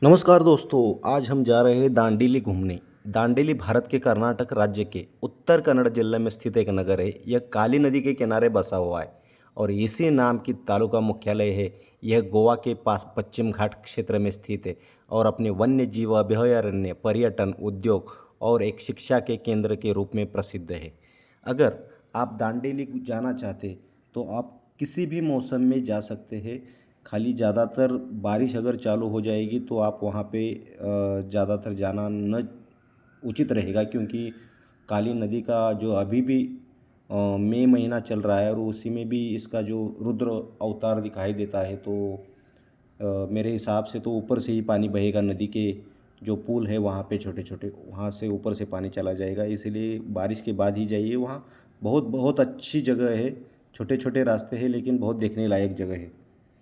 नमस्कार दोस्तों, आज हम जा रहे हैं दांडेली घूमने। दांडेली भारत के कर्नाटक राज्य के उत्तर कन्नड़ जिले में स्थित एक नगर है। यह काली नदी के किनारे बसा हुआ है और इसी नाम की तालुका मुख्यालय है। यह गोवा के पास पश्चिम घाट क्षेत्र में स्थित है और अपने वन्य जीव अभयारण्य, पर्यटन, उद्योग और एक शिक्षा के केंद्र के रूप में प्रसिद्ध है। अगर आप दांडेली जाना चाहते तो आप किसी भी मौसम में जा सकते हैं। खाली ज़्यादातर बारिश अगर चालू हो जाएगी तो आप वहाँ पे ज़्यादातर जाना न उचित रहेगा, क्योंकि काली नदी का जो अभी भी मई महीना चल रहा है और उसी में भी इसका जो रुद्र अवतार दिखाई देता है। तो मेरे हिसाब से तो ऊपर से ही पानी बहेगा। नदी के जो पुल है वहाँ पे छोटे छोटे, वहाँ से ऊपर से पानी चला जाएगा, इसीलिए बारिश के बाद ही जाइए। वहाँ बहुत बहुत अच्छी जगह है। छोटे छोटे रास्ते हैं लेकिन बहुत देखने लायक जगह है।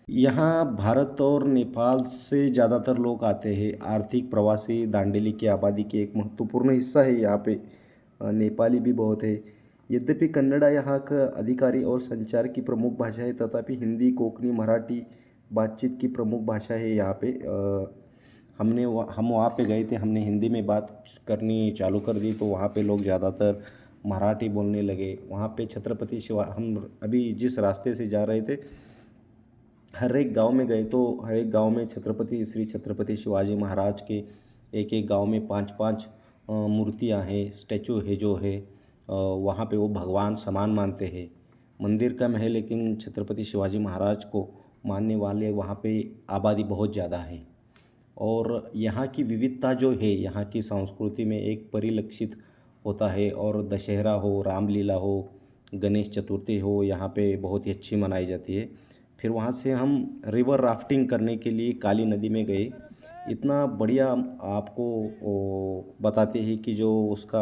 यहाँ भारत और नेपाल से ज़्यादातर लोग आते हैं। आर्थिक प्रवासी दांडेली की आबादी के एक महत्वपूर्ण हिस्सा है यहाँ पे। नेपाली भी बहुत है। यद्यपि कन्नड़ा यहाँ का अधिकारी और संचार की प्रमुख भाषा है, तथापि हिंदी, कोंकणी, मराठी बातचीत की प्रमुख भाषा है यहाँ पे। हम वहाँ पे गए थे, हमने हिंदी में बात करनी चालू कर दी तो वहाँ पे लोग ज़्यादातर मराठी बोलने लगे। वहाँ पे छत्रपति शिवा हम अभी जिस रास्ते से जा रहे थे, हर एक गांव में गए तो हर एक गांव में श्री छत्रपति शिवाजी महाराज के एक एक गांव में पांच पांच मूर्तियां हैं, स्टैचू है जो है। वहाँ पे वो भगवान समान मानते हैं। मंदिर कम है लेकिन छत्रपति शिवाजी महाराज को मानने वाले वहाँ पे आबादी बहुत ज़्यादा है। और यहाँ की विविधता जो है, यहाँ की संस्कृति में एक परिलक्षित होता है। और दशहरा हो, रामलीला हो, गणेश चतुर्थी हो, यहाँ पे बहुत ही अच्छी मनाई जाती है। फिर वहाँ से हम रिवर राफ्टिंग करने के लिए काली नदी में गए। इतना बढ़िया आपको बताते हैं कि जो उसका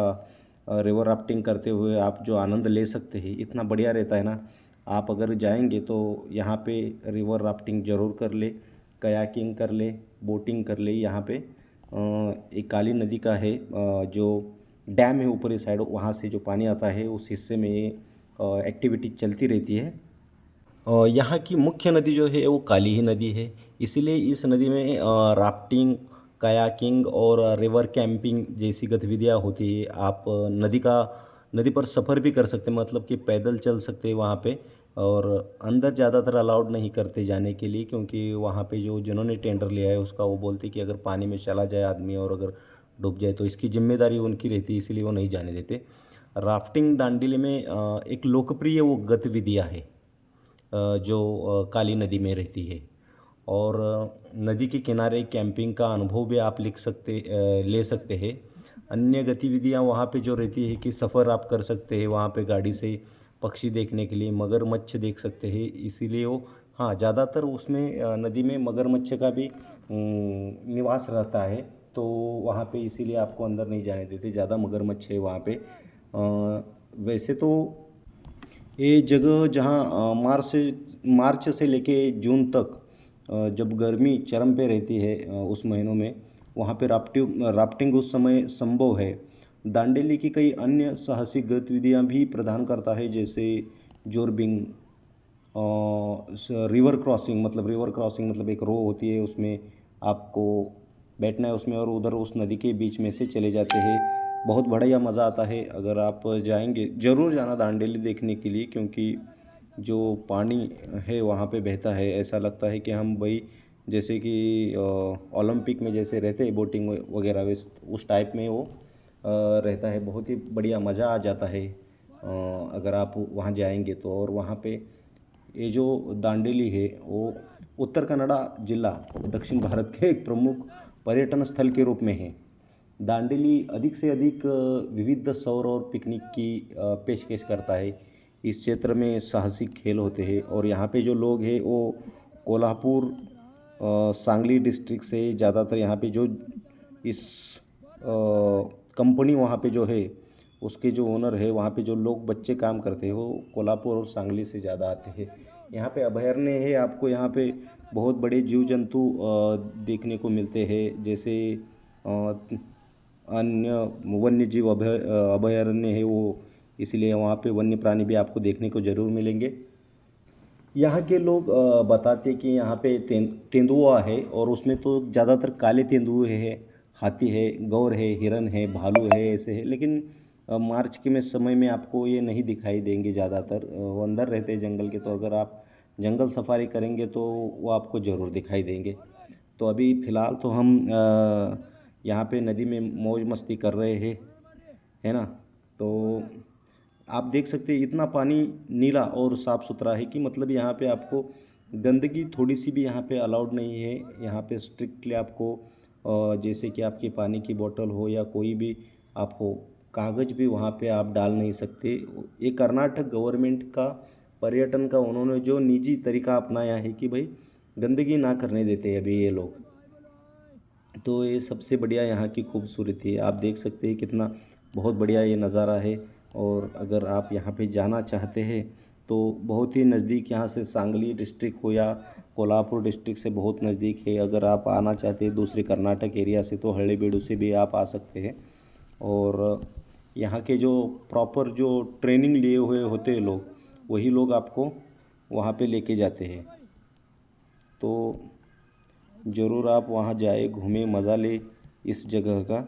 रिवर राफ्टिंग करते हुए आप जो आनंद ले सकते हैं, इतना बढ़िया रहता है ना। आप अगर जाएंगे तो यहाँ पे रिवर राफ्टिंग ज़रूर कर ले, कयाकिंग कर ले, बोटिंग कर ले। यहाँ पे एक काली नदी का है जो डैम है ऊपरी साइड, वहाँ से जो पानी आता है उस हिस्से में ये एक्टिविटी चलती रहती है। यहाँ की मुख्य नदी जो है वो काली ही नदी है। इसीलिए इस नदी में राफ्टिंग, कायाकिंग और रिवर कैंपिंग जैसी गतिविधियाँ होती है। आप नदी पर सफ़र भी कर सकते हैं, मतलब कि पैदल चल सकते हैं वहाँ पे। और अंदर ज़्यादातर अलाउड नहीं करते जाने के लिए, क्योंकि वहाँ पे जो जिन्होंने टेंडर लिया है उसका वो बोलते कि अगर पानी में चला जाए आदमी और अगर डूब जाए तो इसकी जिम्मेदारी उनकी रहती है, इसलिए वो नहीं जाने देते। राफ्टिंग दांडेली में एक लोकप्रिय वो गतिविधियाँ है जो काली नदी में रहती है। और नदी के किनारे कैंपिंग का अनुभव भी आप ले सकते हैं। अन्य गतिविधियां वहाँ पे जो रहती है कि सफ़र आप कर सकते हैं वहाँ पे गाड़ी से, पक्षी देखने के लिए मगरमच्छ देख सकते हैं। इसीलिए वो, हाँ, ज़्यादातर उसमें नदी में मगरमच्छ का भी निवास रहता है। तो वहाँ पे इसीलिए आपको अंदर नहीं जाने देते, ज़्यादा मगरमच्छ है वहाँ पे। वैसे तो ये जगह जहाँ मार्च से लेके जून तक जब गर्मी चरम पे रहती है, उस महीनों में वहाँ पे राफ्टिंग उस समय संभव है। दांडेली की कई अन्य साहसिक गतिविधियाँ भी प्रदान करता है, जैसे जोरबिंग, रिवर क्रॉसिंग मतलब एक रो होती है, उसमें आपको बैठना है उसमें और उधर उस नदी के बीच में से चले जाते हैं। बहुत बढ़िया मज़ा आता है। अगर आप जाएंगे ज़रूर जाना दांडेली देखने के लिए, क्योंकि जो पानी है वहाँ पे बहता है, ऐसा लगता है कि हम भाई जैसे कि ओलंपिक में जैसे रहते हैं बोटिंग वगैरह, वैस उस टाइप में वो रहता है। बहुत ही बढ़िया मज़ा आ जाता है अगर आप वहाँ जाएंगे तो। और वहाँ पे ये जो दांडेली है वो उत्तर कन्नड़ा जिला दक्षिण भारत के एक प्रमुख पर्यटन स्थल के रूप में है। दांडेली अधिक से अधिक विविध सौर और पिकनिक की पेशकश करता है। इस क्षेत्र में साहसिक खेल होते हैं और यहाँ पे जो लोग हैं वो कोल्हापुर, सांगली डिस्ट्रिक्ट से ज़्यादातर यहाँ पे जो इस कंपनी वहाँ पे जो है उसके जो ओनर है, वहाँ पे जो लोग बच्चे काम करते हैं वो कोल्हापुर और सांगली से ज़्यादा आते हैं। यहाँ पे अभयारण्य है, आपको यहाँ पे बहुत बड़े जीव जंतु देखने को मिलते हैं, जैसे अ, अन्य वन्य जीव अभयारण्य है वो, इसलिए वहाँ पे वन्य प्राणी भी आपको देखने को ज़रूर मिलेंगे। यहाँ के लोग बताते कि यहाँ पे तेंदुआ है और उसमें तो ज़्यादातर काले तेंदुए हैं, हाथी है, गौर है, हिरन है, भालू है, ऐसे है। लेकिन मार्च के में समय में आपको ये नहीं दिखाई देंगे ज़्यादातर। वो अंदर रहते हैं जंगल के, तो अगर आप जंगल सफारी करेंगे तो वो आपको ज़रूर दिखाई देंगे। तो अभी फ़िलहाल तो हम यहाँ पे नदी में मौज मस्ती कर रहे हैं, है ना। तो आप देख सकते हैं इतना पानी नीला और साफ़ सुथरा है कि मतलब यहाँ पे आपको गंदगी थोड़ी सी भी यहाँ पे अलाउड नहीं है। यहाँ पे स्ट्रिक्टली आपको जैसे कि आपकी पानी की बोतल हो या कोई भी आप हो, कागज़ भी वहाँ पे आप डाल नहीं सकते। ये कर्नाटक गवर्नमेंट का पर्यटन का उन्होंने जो निजी तरीका अपनाया है कि भाई गंदगी ना करने देते हैं अभी ये लोग। तो ये सबसे बढ़िया यहाँ की खूबसूरती है। आप देख सकते हैं कितना बहुत बढ़िया ये नज़ारा है। और अगर आप यहाँ पे जाना चाहते हैं तो बहुत ही नज़दीक यहाँ से सांगली डिस्ट्रिक्ट हो या कोल्हापुर डिस्ट्रिक्ट से बहुत नज़दीक है। अगर आप आना चाहते हैं दूसरे कर्नाटक एरिया से तो हळ्ळीबीडु से भी आप आ सकते हैं। और यहाँ के जो प्रॉपर जो ट्रेनिंग लिए हुए होते हैं लोग, वही लोग आपको वहाँ पे लेके जाते हैं। तो ज़रूर आप वहाँ जाए, घूमें, मज़ा ले इस जगह का।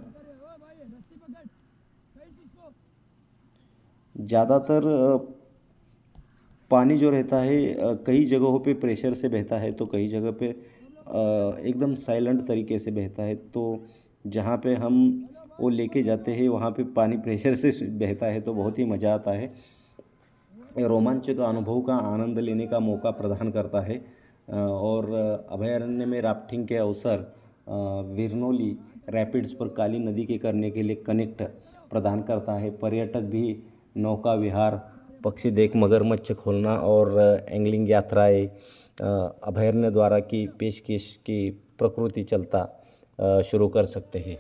ज़्यादातर पानी जो रहता है कई जगहों पे प्रेशर से बहता है, तो कई जगह पे एकदम साइलेंट तरीके से बहता है। तो जहाँ पे हम वो लेके जाते हैं वहाँ पे पानी प्रेशर से बहता है तो बहुत ही मज़ा आता है। रोमांचक अनुभव का आनंद लेने का मौका प्रदान करता है। और अभयारण्य में राफ्टिंग के अवसर विरनोली रैपिड्स पर काली नदी के करने के लिए कनेक्ट प्रदान करता है। पर्यटक भी नौका विहार, पक्षी देख, मगरमच्छ खोलना और एंगलिंग यात्राएं अभयारण्य द्वारा की पेशकश की प्रकृति चलता शुरू कर सकते हैं।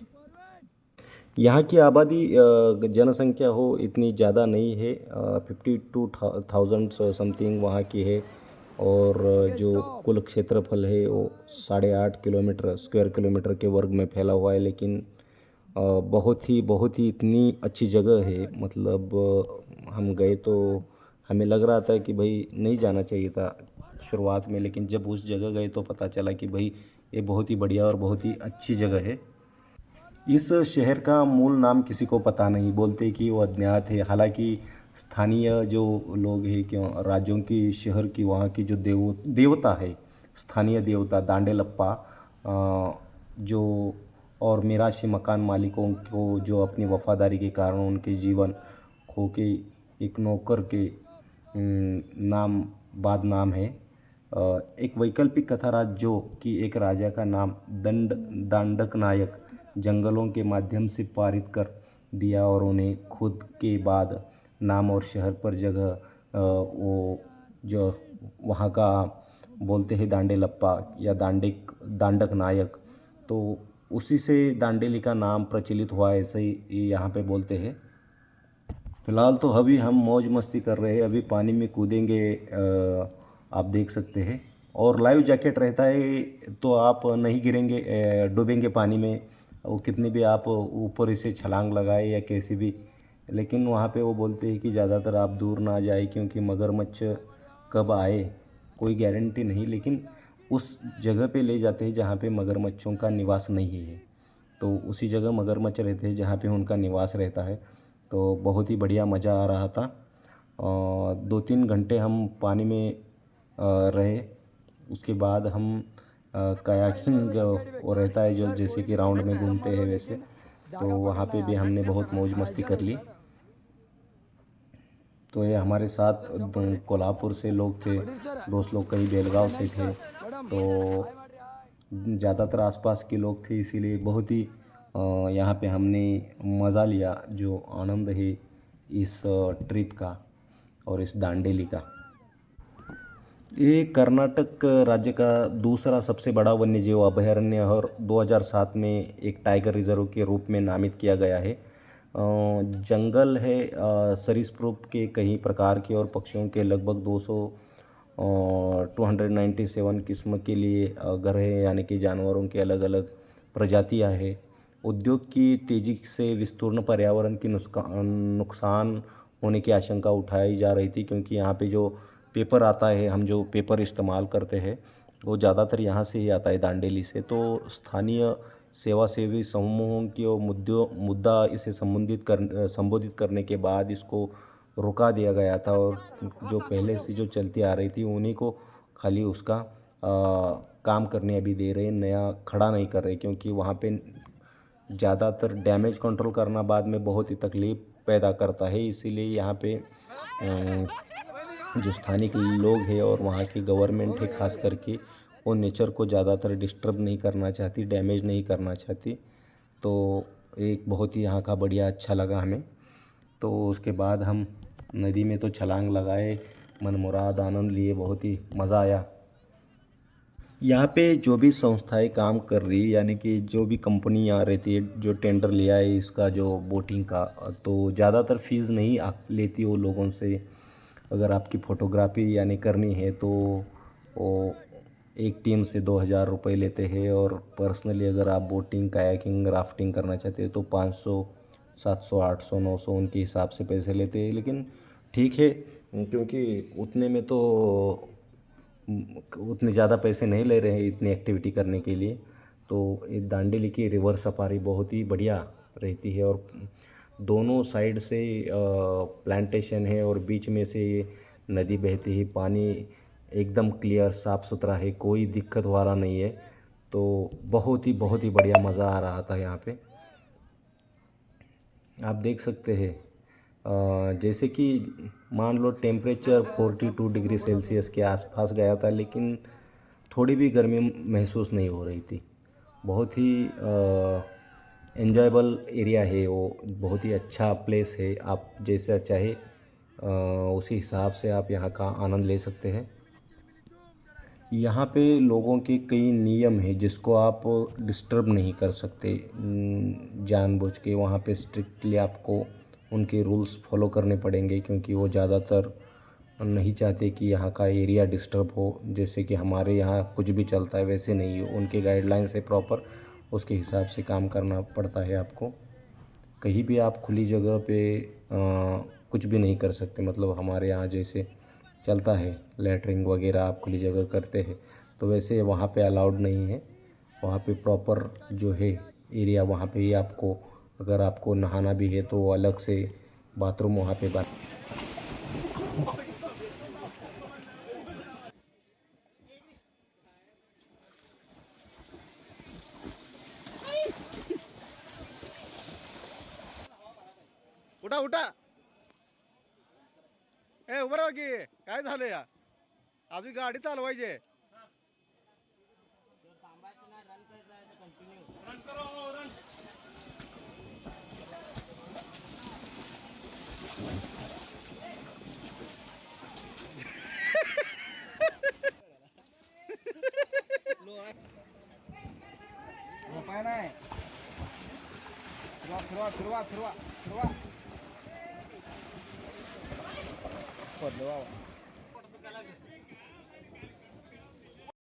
यहाँ की आबादी जनसंख्या हो इतनी ज़्यादा नहीं है, 52,000 समथिंग वहाँ की है। और जो कुल क्षेत्रफल है वो 8.5 स्क्वायर किलोमीटर के वर्ग में फैला हुआ है। लेकिन बहुत ही इतनी अच्छी जगह है, मतलब हम गए तो हमें लग रहा था कि भाई नहीं जाना चाहिए था शुरुआत में, लेकिन जब उस जगह गए तो पता चला कि भाई ये बहुत ही बढ़िया और बहुत ही अच्छी जगह है। इस शहर का मूल नाम किसी को पता नहीं, बोलते कि वो अज्ञात है। हालांकि स्थानीय जो लोग हैं, क्यों राज्यों की शहर की वहाँ की जो देवता है, स्थानीय देवता दांडेलप्पा, जो और मिराशी मकान मालिकों को जो अपनी वफादारी के कारण उनके जीवन खो के एक नौकर के नाम बाद नाम है। एक वैकल्पिक कथा राज जो कि एक राजा का नाम दांडक नायक जंगलों के माध्यम से पारित कर दिया और उन्हें खुद के बाद नाम और शहर पर जगह वो जो वहाँ का बोलते हैं दांडेलप्पा या दांडक नायक। तो उसी से दांडेली का नाम प्रचलित हुआ, ऐसे ही यहाँ पे बोलते हैं। फ़िलहाल तो अभी हम मौज मस्ती कर रहे हैं, अभी पानी में कूदेंगे, आप देख सकते हैं। और लाइव जैकेट रहता है तो आप नहीं गिरेंगे, डूबेंगे पानी में। वो कितनी भी आप ऊपर इसे छलांग लगाए या कैसे भी, लेकिन वहाँ पे वो बोलते हैं कि ज़्यादातर आप दूर ना जाए क्योंकि मगरमच्छ कब आए कोई गारंटी नहीं। लेकिन उस जगह पे ले जाते हैं जहाँ पे मगरमच्छों का निवास नहीं है, तो उसी जगह मगरमच्छ रहते हैं जहाँ पे उनका निवास रहता है। तो बहुत ही बढ़िया मज़ा आ रहा था। 2-3 घंटे हम पानी में रहे। उसके बाद हम कायाकिंग वो रहता है जो जैसे कि राउंड में घूमते हैं वैसे, तो वहाँ पे भी हमने बहुत मौज मस्ती कर ली। तो ये हमारे साथ कोल्हापुर से लोग थे, दोस्त लोग कई बेलगांव से थे। तो ज़्यादातर आसपास के लोग थे, इसीलिए बहुत ही यहाँ पे हमने मज़ा लिया। जो आनंद है इस ट्रिप का और इस दांडेली का। ये कर्नाटक राज्य का दूसरा सबसे बड़ा वन्यजीव अभयारण्य और 2007 में एक टाइगर रिजर्व के रूप में नामित किया गया है। जंगल है सरीसृप के कई प्रकार के और पक्षियों के लगभग 297 किस्म के लिए घर है, यानी कि जानवरों के अलग अलग प्रजातियां हैं। उद्योग की तेज़ी से विस्तीर्ण पर्यावरण की नुकसान होने की आशंका उठाई जा रही थी, क्योंकि यहाँ पे जो पेपर आता है, हम जो पेपर इस्तेमाल करते हैं वो ज़्यादातर यहाँ से ही आता है, दांडेली से। तो स्थानीय सेवा सेवी समूहों की और मुद्दा इसे संबोधित करने के बाद इसको रुका दिया गया था, और जो पहले से जो चलती आ रही थी उन्हीं को खाली उसका काम करने अभी दे रहे हैं, नया खड़ा नहीं कर रहे, क्योंकि वहाँ पे ज़्यादातर डैमेज कंट्रोल करना बाद में बहुत ही तकलीफ़ पैदा करता है। इसीलिए यहाँ पे जो स्थानिक लोग हैं और वहाँ की गवर्नमेंट है ख़ास करके, वो नेचर को ज़्यादातर डिस्टर्ब नहीं करना चाहती, डैमेज नहीं करना चाहती। तो एक बहुत ही यहाँ का बढ़िया अच्छा लगा हमें। तो उसके बाद हम नदी में तो छलांग लगाए, मनमुराद आनंद लिए, बहुत ही मज़ा आया। यहाँ पे जो भी संस्थाएं काम कर रही है, यानी कि जो भी कंपनी आ रहती है, जो टेंडर लिया है इसका जो बोटिंग का, तो ज़्यादातर फ़ीस नहीं लेती वो लोगों से। अगर आपकी फ़ोटोग्राफी यानी करनी है तो वो एक टीम से 2,000 रुपये लेते हैं, और पर्सनली अगर आप बोटिंग कायाकिंग राफ्टिंग करना चाहते हैं तो 500 700 800 900 उनके हिसाब से पैसे लेते हैं। लेकिन ठीक है, क्योंकि उतने में तो उतने ज़्यादा पैसे नहीं ले रहे हैं इतनी एक्टिविटी करने के लिए। तो ये दांडेली की रिवर सफारी बहुत ही बढ़िया रहती है, और दोनों साइड से प्लांटेशन है और बीच में से ये नदी बहती है। पानी एकदम क्लियर साफ़ सुथरा है, कोई दिक्कत वाला नहीं है। तो बहुत ही बढ़िया मज़ा आ रहा था यहाँ पे। आप देख सकते हैं जैसे कि मान लो टेम्परेचर 42 डिग्री सेल्सियस के आसपास गया था, लेकिन थोड़ी भी गर्मी महसूस नहीं हो रही थी। बहुत ही एन्जॉयबल एरिया है वो, बहुत ही अच्छा प्लेस है। आप जैसा चाहे उसी हिसाब से आप यहाँ का आनंद ले सकते हैं। यहाँ पे लोगों के कई नियम हैं जिसको आप डिस्टर्ब नहीं कर सकते जानबूझ के। वहाँ पे स्ट्रिक्टली आपको उनके रूल्स फॉलो करने पड़ेंगे, क्योंकि वो ज़्यादातर नहीं चाहते कि यहाँ का एरिया डिस्टर्ब हो। जैसे कि हमारे यहाँ कुछ भी चलता है वैसे नहीं है, उनके गाइडलाइंस है प्रॉपर, उसके हिसाब से काम करना पड़ता है आपको। कहीं भी आप खुली जगह पे कुछ भी नहीं कर सकते। मतलब हमारे यहाँ जैसे चलता है लैटरिंग वगैरह आप खुली जगह करते हैं, तो वैसे वहाँ पे अलाउड नहीं है। वहाँ पे प्रॉपर जो है एरिया, वहाँ पे ही आपको, अगर आपको नहाना भी है तो अलग से बाथरूम वहाँ पे उठा उठा. ए उभं राहा की काय झालं या अजून गाडी चालवायची आहे. उपाय नाही. फिरवा फिरवा फिरवा फिरवा फिरवा पडलं बाबा.